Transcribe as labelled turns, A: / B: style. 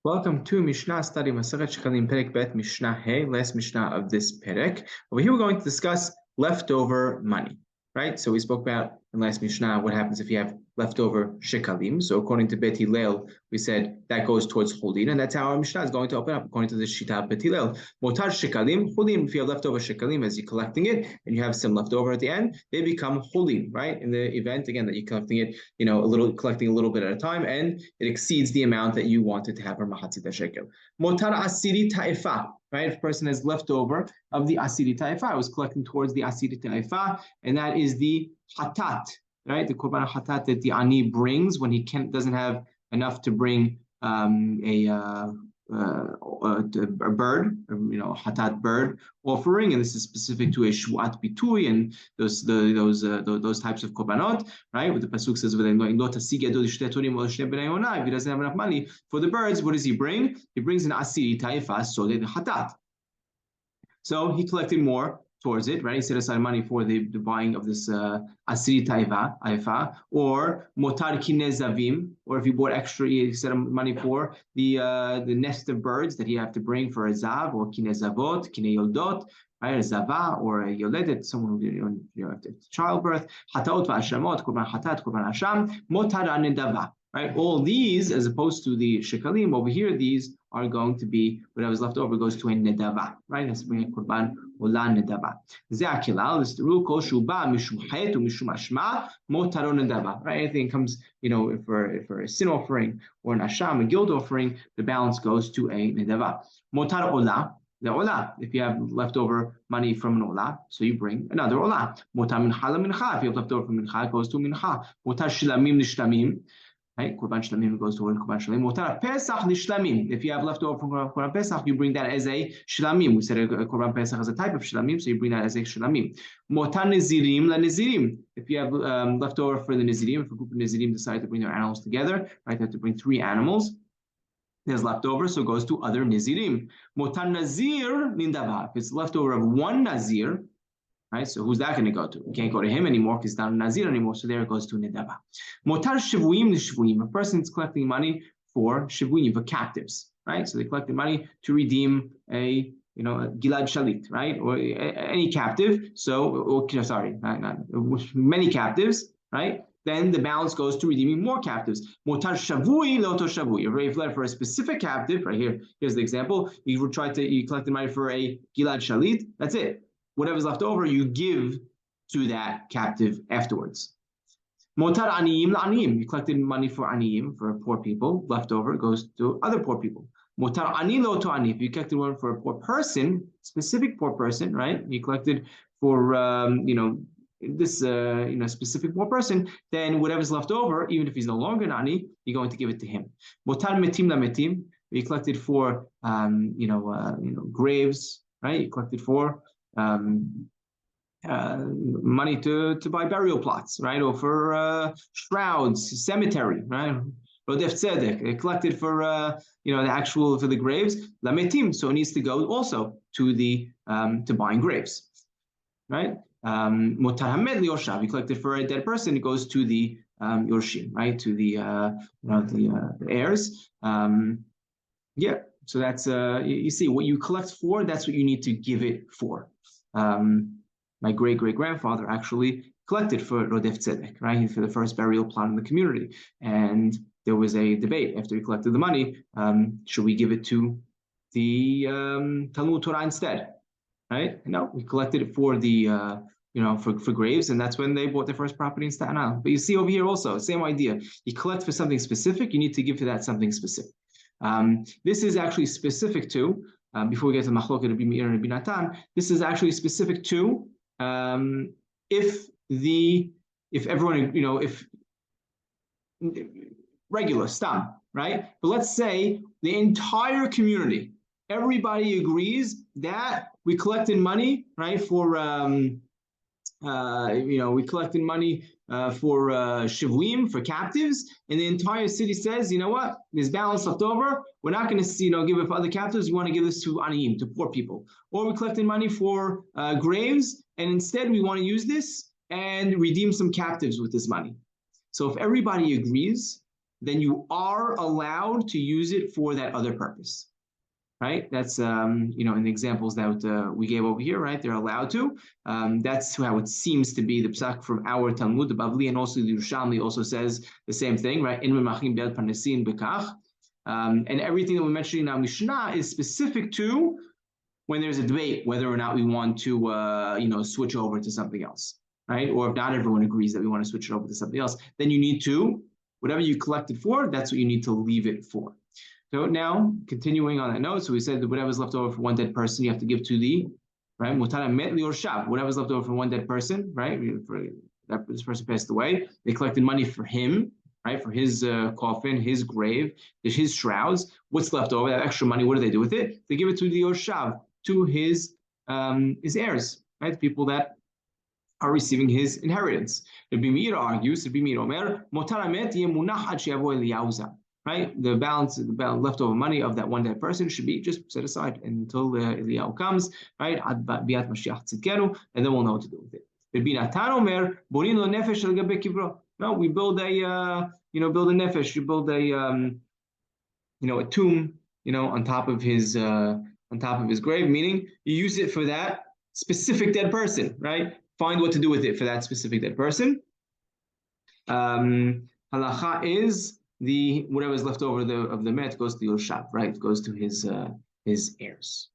A: Welcome to Mishna study Masachet Shekalim Perek Bet Mishnah Hey, last Mishnah of this Perek. Over here we're going to discuss leftover money, right? So we spoke about in last Mishnah what happens if you have leftover Shekalim. So according to Bet Hillel, we said that goes towards Chulin, and that's how our Mishnah is going to open up according to the Shita of Bet Hillel. Motar Shekalim, Chulin, if you have leftover Shekalim as you're collecting it, and you have some leftover at the end, they become Chulin, right? In the event, again, that you're collecting it, collecting a little bit at a time, and it exceeds the amount that you wanted to have for Mahatzita Shekel. Motar Asiri Ta'ifa, right? If a person has leftover of the Asiri Ta'ifa, I was collecting towards the Asiri Ta'ifa, and that is the Hatat, right? The Korban Hatat that the Ani brings when he doesn't have enough to bring a bird, Hatat bird offering, and this is specific to a Shuat Bitui and those types of Korbanot, right? What the Pasuk says, if he doesn't have enough money for the birds, what does he bring? He brings an Asiri Taifa, so the Hatat. So he collected more towards it, right? He set aside money for the buying of this Asiri Taifa, or Motar Kinezavim, or if he bought extra, he set money for the nest of birds that he have to bring for a Zav, or Kinezavot, Kineyoldot, right? A Zava, or a Yoledet, someone who after childbirth, Hataot V'Ashamot, Korban Hatat, Korban Hasham, Motar Anedava. Right, all these, as opposed to the shekalim over here, these are going to be whatever's left over goes to a nedava. Right, that's bringing korban ola nedava. Ze'akilal, this is the rule. Kol shuba mishum hayet u mishum ashma motaro nedava. Right, anything comes, for a sin offering or an asham, a guilt offering, the balance goes to a nedava. Motar ola. The ola, if you have leftover money from an ola, so you bring another ola. Motar mincha la mincha. If you have leftover from mincha, it goes to mincha. Motar shlamim nishlamim. Right, Korban Shlamim goes toward Korban Shlamim. Motar Pesach Lishlamim. If you have leftover from Korban Pesach, you bring that as a Shlamim. We said a Korban Pesach is a type of Shlamim, so you bring that as a Shlamim. Motar Nizirim La Nizirim. If you have leftover for the Nizirim, if a group of Nizirim decide to bring their animals together, right, they have to bring 3 animals. There's leftover, so it goes to other Nizirim. Motar Nazir Nindava. If it's leftover of one Nazir, right, so who's that going to go to? You can't go to him anymore because it's not a Nazir anymore, so there it goes to Nidava. Motar Shivuim Nishvuim. A person's collecting money for Shivuim, for captives, right? So they collected money to redeem a Gilad Shalit, right? Or any captive. Many captives, right? Then the balance goes to redeeming more captives. Motar Shavui Loto Shavui. If you for a specific captive, right here, here's the example. You collected money for a Gilad Shalit, that's it. Whatever's left over, you give to that captive afterwards. Motar aniyim la'aniyim. You collected money for aniyim, for poor people. Leftover goes to other poor people. Motar ani lo to ani. If you collected one for a poor person, specific poor person, right? You collected for this specific poor person, then whatever's left over, even if he's no longer an ani, you're going to give it to him. Motar metim la metim. You collected for graves, right? You collected for money to buy burial plots, right? Or for shrouds, cemetery, right? Rodef Tzedek, collected for for the graves, lametim. So it needs to go also to the to buying graves, right? Motar hamed lioshav. You collected for a dead person, it goes to the yorshim, right? To the the heirs. Yeah. So that's you see what you collect for. That's what you need to give it for. My great-great-grandfather actually collected for Rodef Tzedek, right? For the first burial plot in the community. And there was a debate after he collected the money, should we give it to the Talmud Torah instead, right? No, we collected it for the, for graves, and that's when they bought their first property in Staten Island. But you see over here also, same idea. You collect for something specific, you need to give for that something specific. This is actually specific to, before we get to Machloket Rabbi Meir and Rabbi Natan, this is actually specific to if everyone, if regular, stam, right? But let's say the entire community, everybody agrees that we collected money, right, for we collected money for shivuim, for captives, and the entire city says, you know what, there's balance left over. We're not going to, give it for other captives. We want to give this to aniyim, to poor people. Or we collected money for graves, and instead we want to use this and redeem some captives with this money. So if everybody agrees, then you are allowed to use it for that other purpose. Right? That's in the examples that we gave over here, right? They're allowed to. That's how it seems to be the psak from our Talmud, the Bavli, and also the Yerushalmi also says the same thing, right? And everything that we're mentioning now, Mishna, is specific to when there's a debate whether or not we want to, switch over to something else, right? Or if not everyone agrees that we want to switch it over to something else, then you need to, whatever you collected for, that's what you need to leave it for. So now, continuing on that note, so we said that whatever's left over for one dead person, you have to give to the, right? Mutara met li or shav. Whatever's left over for one dead person, right? This person passed away. They collected money for him, right? For his coffin, his grave, his shrouds. What's left over? That extra money, what do they do with it? They give it to the Yoshav, to his heirs, right? The people that are receiving his inheritance. Rabbi Meir argues, Rabbi Meir Omer, Motara met yemunach ad she'yavo Eliyauza. Right, the balance leftover money of that one dead person should be just set aside until Eliyahu comes, right? And then we'll know what to do with it. No, we build a build a nefesh. You build a tomb, on top of his grave. Meaning you use it for that specific dead person, right? Find what to do with it for that specific dead person. Halacha is whatever's left over of the met goes to Yoshav, right? It goes to his heirs.